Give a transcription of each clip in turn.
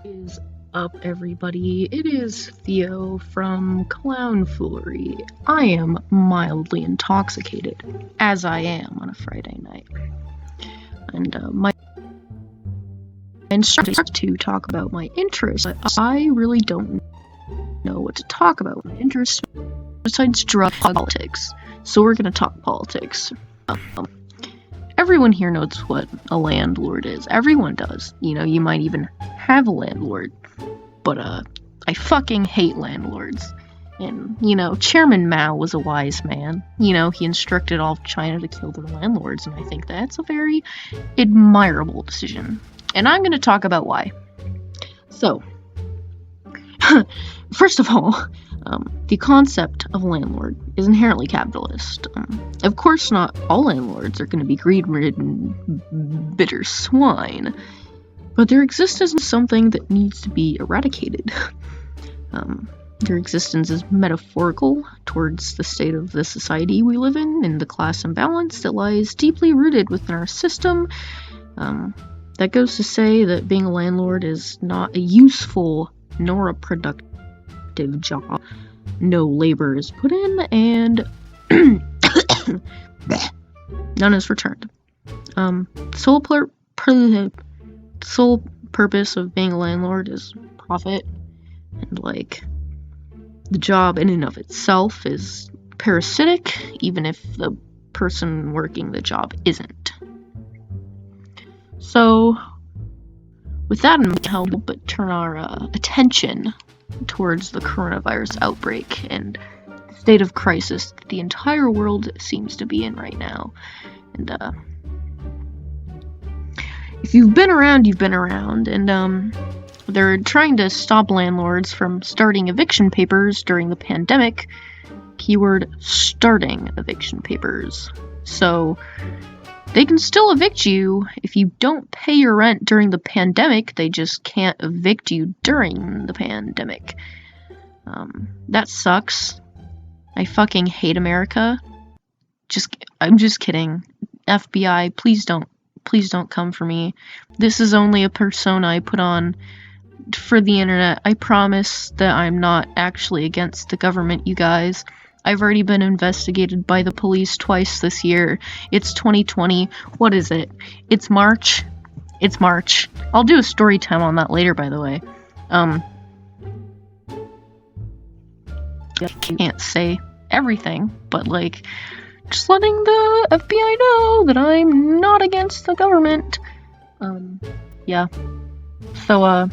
Is up, everybody? It is Theo from Foolery. I am mildly intoxicated, as I am on a Friday night. And my instructor is to talk about my interests, but I really don't know what to talk about. My interests besides drug politics. So we're gonna talk politics. Everyone here knows what a landlord is. Everyone does. You know, you might even have a landlord. But, I fucking hate landlords. And, you know, Chairman Mao was a wise man. You know, he instructed all of China to kill their landlords, and I think that's a very admirable decision. And I'm gonna talk about why. So, first of all, the concept of a landlord is inherently capitalist. Of course, not all landlords are going to be greed-ridden, bitter swine, but their existence is something that needs to be eradicated. Their existence is metaphorical towards the state of the society we live in and the class imbalance that lies deeply rooted within our system. That goes to say that being a landlord is not a useful nor a productive job. No labor is put in, and none is returned. Sole purpose of being a landlord is profit, and the job in and of itself is parasitic, even if the person working the job isn't. So, with that in mind, how but turn our attention towards the coronavirus outbreak and the state of crisis that the entire world seems to be in right now. And if you've been around, you've been around. And they're trying to stop landlords from starting eviction papers during the pandemic. Keyword starting eviction papers. So they can still evict you if you don't pay your rent during the pandemic. They just can't evict you during the pandemic. That sucks. I fucking hate America. I'm just kidding. FBI, please don't come for me. This is only a persona I put on for the internet. I promise that I'm not actually against the government, you guys. I've already been investigated by the police twice this year. It's 2020. What is it? It's March. It's March. I'll do a story time on that later, by the way. I can't say everything, but just letting the FBI know that I'm not against the government. Yeah. So,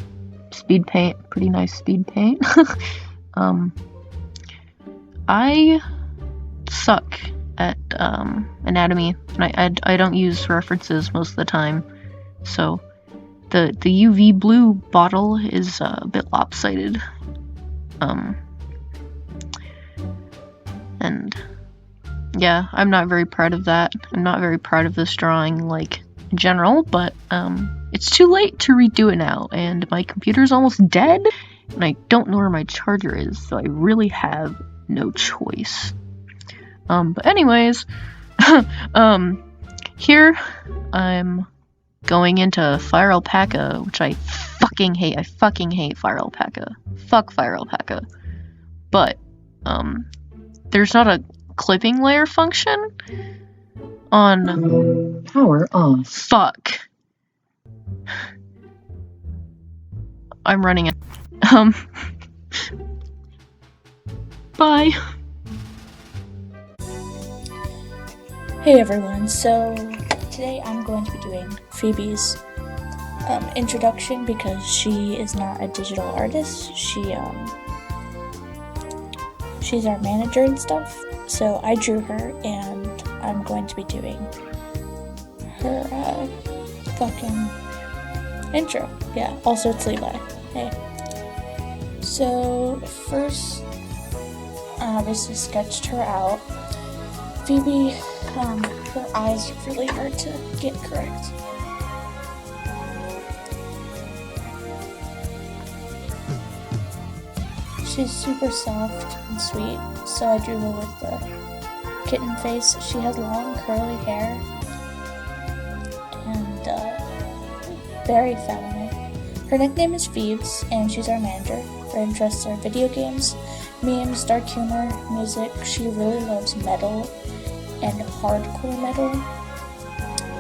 speed paint. Pretty nice speed paint. I suck at anatomy, and I don't use references most of the time, so the UV blue bottle is a bit lopsided, and yeah, I'm not very proud of that. I'm not very proud of this drawing, in general, but it's too late to redo it now, and my computer's almost dead, and I don't know where my charger is, so I really have no choice. But anyways, here I'm going into Fire Alpaca, which I fucking hate. I fucking hate Fire Alpaca. Fuck Fire Alpaca. But, there's not a clipping layer function on power off. Fuck. I'm running it. Bye. Hey everyone, so today I'm going to be doing Phoebe's introduction because she is not a digital artist. She's our manager and stuff, so I drew her and I'm going to be doing her fucking intro. Yeah, also it's Levi. Hey. So first, I obviously sketched her out. Phoebe, her eyes are really hard to get correct. She's super soft and sweet, so I drew her with the kitten face. She has long curly hair and very feminine. Her nickname is Pheobie, and she's our manager. Her interests are video games, memes, dark humor, music. She really loves metal and hardcore metal,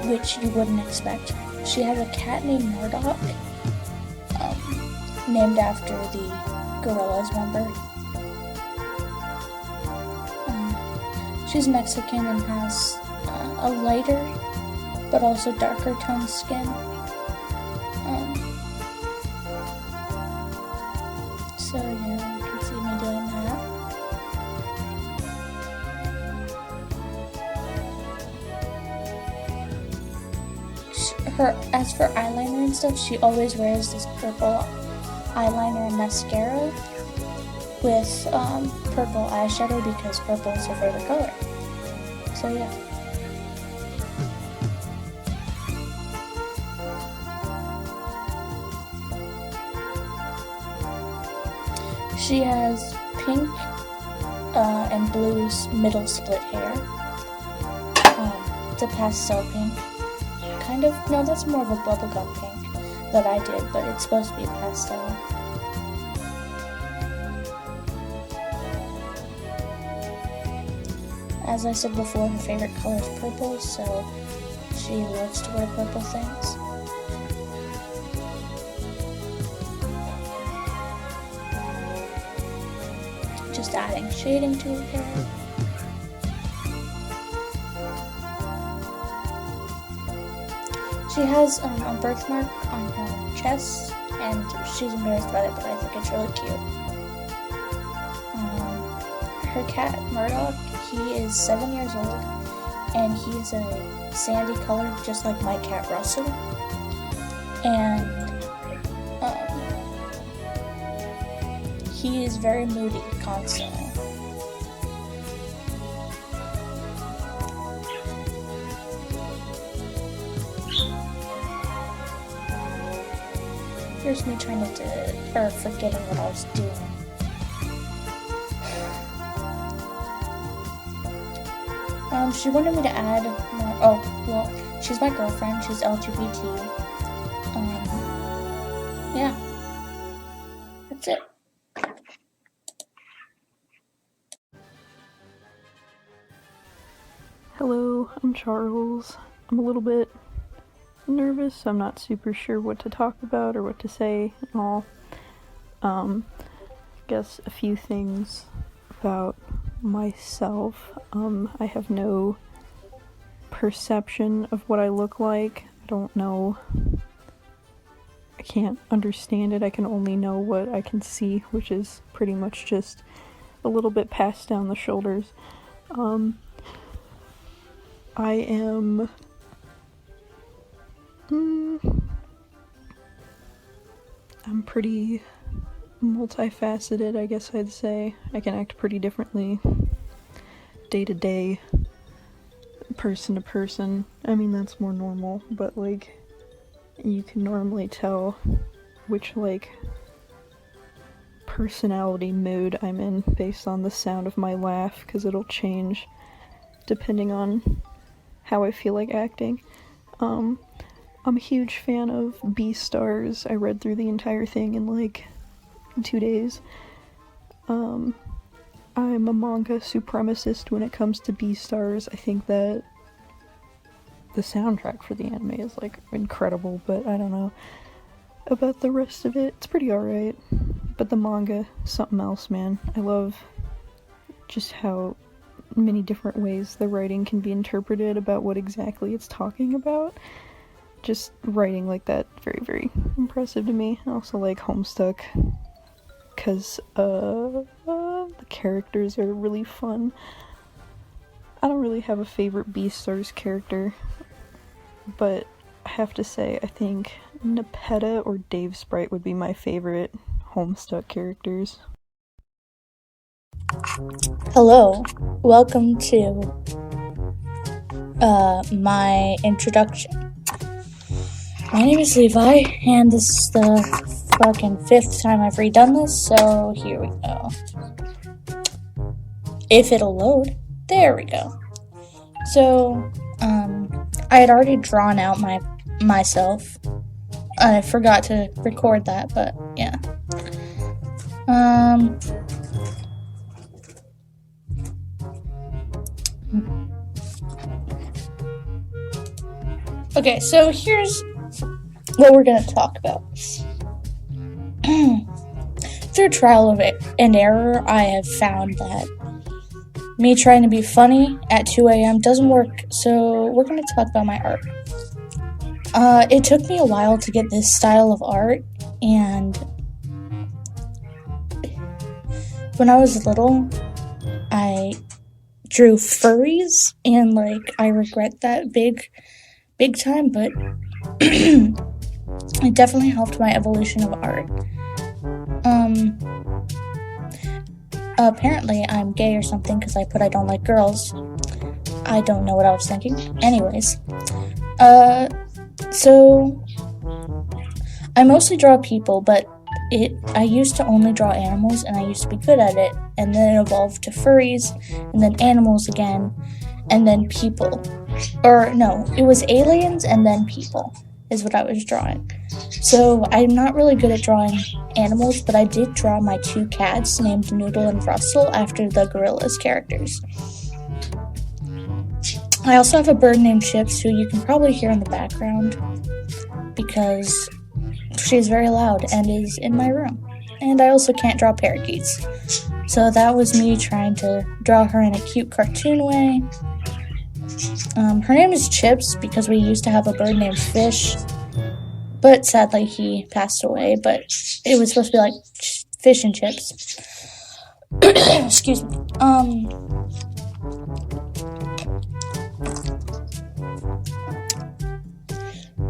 which you wouldn't expect. She has a cat named Murdoch, named after the Gorillaz member. She's Mexican and has a lighter but also darker toned skin. So yeah, you can see me doing that. As for eyeliner and stuff, she always wears this purple eyeliner and mascara with purple eyeshadow because purple is her favorite color. So yeah. She has pink and blue middle split hair. It's a pastel pink. Kind of, no, that's more of a bubblegum pink that I did, but it's supposed to be pastel. As I said before, her favorite color is purple, so she loves to wear purple things. Just adding shading to her hair. She has a birthmark on her chest, and she's embarrassed by it, but I think it's really cute. Her cat, Murdoch, he is 7 years old, and he's a sandy color, just like my cat, Russell. And he is very moody constantly. Here's me trying forgetting what I was doing. She wanted me to add more. Oh, well, she's my girlfriend. She's LGBT. Yeah. That's it. Hello, I'm Charles. I'm a little bit nervous. I'm not super sure what to talk about or what to say and all. Guess a few things about myself. I have no perception of what I look like. I don't know. I can't understand it. I can only know what I can see, which is pretty much just a little bit past down the shoulders. I am I'm pretty multifaceted, I guess I'd say. I can act pretty differently day to day, person to person. I mean, that's more normal, but like, you can normally tell which like personality mood I'm in based on the sound of my laugh, because it'll change depending on how I feel like acting. I'm a huge fan of Beastars. I read through the entire thing in like 2 days. I'm a manga supremacist when it comes to Beastars. I think that the soundtrack for the anime is like incredible, but I don't know about the rest of it. It's pretty alright. But the manga, something else, man. I love just how many different ways the writing can be interpreted about what exactly it's talking about. Just writing like that, very, very impressive to me. I also like Homestuck, because the characters are really fun. I don't really have a favorite Beastars character, but I have to say, I think Nepeta or Dave Sprite would be my favorite Homestuck characters. Hello, welcome to my introduction. My name is Levi, and this is the fucking 5th time I've redone this, so here we go. If it'll load. There we go. So, I had already drawn out myself I forgot to record that, but yeah. Okay, so here's what we're going to talk about. Through trial and error, I have found that me trying to be funny at 2 a.m. doesn't work, so we're going to talk about my art. It took me a while to get this style of art, and when I was little, I drew furries, and, I regret that big time, but it definitely helped my evolution of art. Apparently I'm gay or something because I put I don't like girls. I don't know what I was thinking. Anyways, so I mostly draw people, but I used to only draw animals, and I used to be good at it, and then it evolved to furries, and then animals again, and then people. Or no, it was aliens and then people is what I was drawing. So I'm not really good at drawing animals, but I did draw my 2 cats named Noodle and Russell after the gorillas characters. I also have a bird named Chips, who you can probably hear in the background because she's very loud and is in my room. And I also can't draw parakeets. So that was me trying to draw her in a cute cartoon way. Her name is Chips because we used to have a bird named Fish, but sadly he passed away, but it was supposed to be like fish and chips. Excuse me.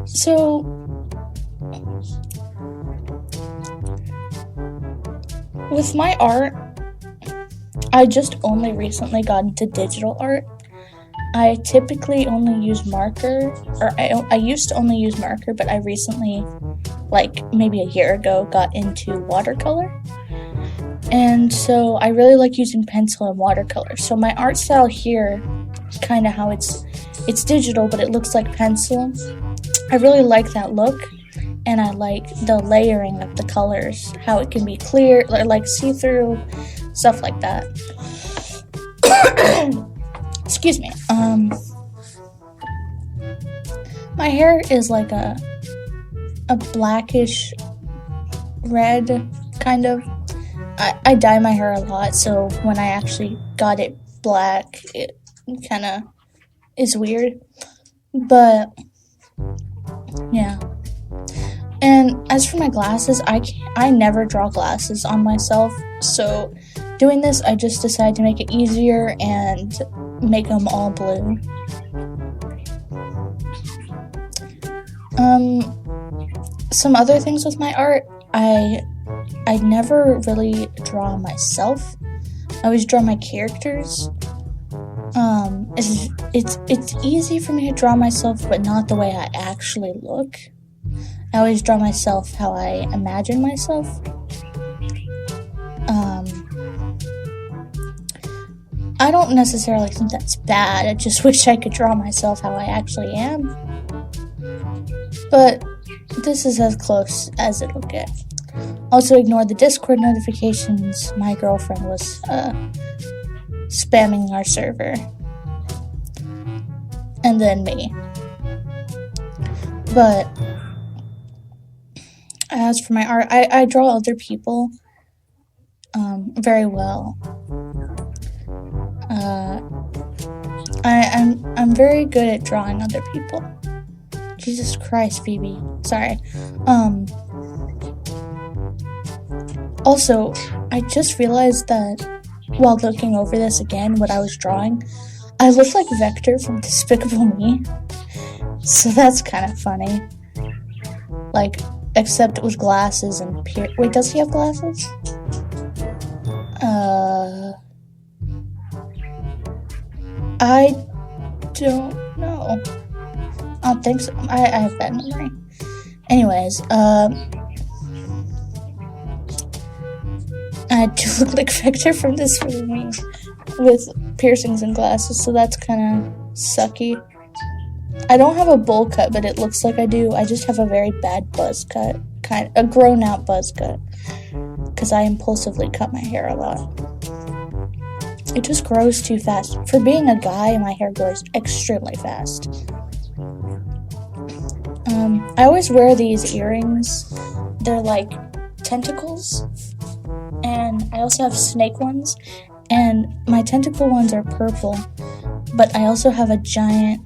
So with my art, I just only recently got into digital art. I typically only use marker, or I used to only use marker, but I recently, maybe a year ago, got into watercolor. And so I really like using pencil and watercolor. So my art style here, kind of how it's digital, but it looks like pencil. I really like that look, and I like the layering of the colors, how it can be clear, like see-through, stuff like that. Excuse me. My hair is like a blackish red, kind of. I dye my hair a lot, so when I actually got it black, it kind of is weird. But yeah. And as for my glasses, I never draw glasses on myself, so doing this, I just decided to make it easier and make them all blue. Some other things with my art, I never really draw myself. I always draw my characters. It's easy for me to draw myself, but not the way I actually look. I always draw myself how I imagine myself. I don't necessarily think that's bad. I just wish I could draw myself how I actually am. But this is as close as it'll get. Also, ignore the Discord notifications. My girlfriend was spamming our server. And then me. But as for my art, I draw other people very well. I'm very good at drawing other people. Jesus Christ, Phoebe. Sorry. Also, I just realized that while looking over this again, what I was drawing, I look like Vector from Despicable Me. So that's kind of funny. Except with glasses and wait, does he have glasses? I don't know. I don't think so. I have bad memory. Anyways, I do look like Vector from Despicable Me with piercings and glasses, so that's kind of sucky. I don't have a bowl cut, but it looks like I do. I just have a very bad buzz cut, a grown out buzz cut, because I impulsively cut my hair a lot. It just grows too fast. For being a guy, my hair grows extremely fast. I always wear these earrings. They're like tentacles, and I also have snake ones, and my tentacle ones are purple, but I also have a giant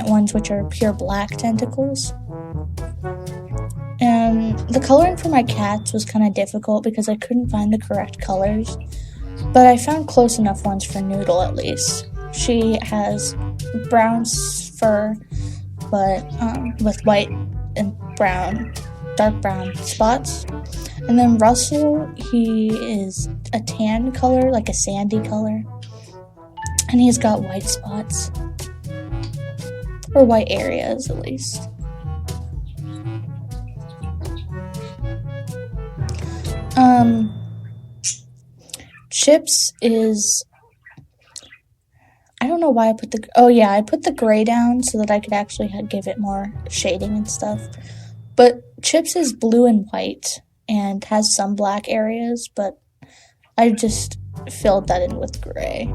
ones which are pure black tentacles. And the coloring for my cats was kind of difficult because I couldn't find the correct colors, but I found close enough ones for Noodle at least. She has brown fur, but with white and brown, dark brown spots. And then Russell, he is a tan color, like a sandy color, and he's got white spots, or white areas at least. Chips is, I don't know why I put I put the gray down so that I could actually give it more shading and stuff. But Chips is blue and white and has some black areas, but I just filled that in with gray.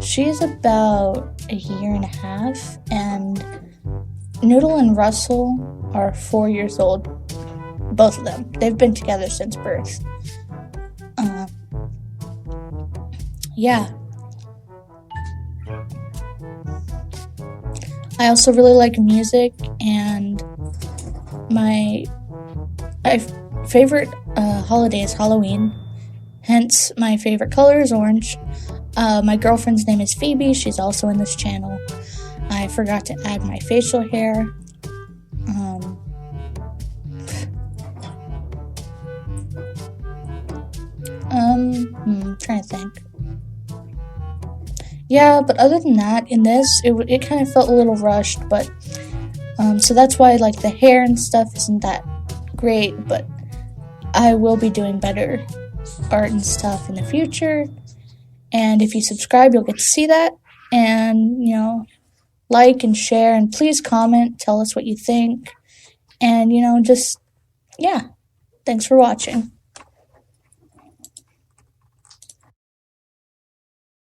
She's about a year and a half, and Noodle and Russell are 4 years old. Both of them. They've been together since birth. Yeah. I also really like music, and my favorite holiday is Halloween. Hence, my favorite color is orange. My girlfriend's name is Pheobie. She's also in this channel. I forgot to add my facial hair. Trying to think. Yeah, but other than that, in this, it kind of felt a little rushed, but, so that's why, like, the hair and stuff isn't that great, but I will be doing better art and stuff in the future, and if you subscribe, you'll get to see that, and, like and share, and please comment, tell us what you think, and, thanks for watching.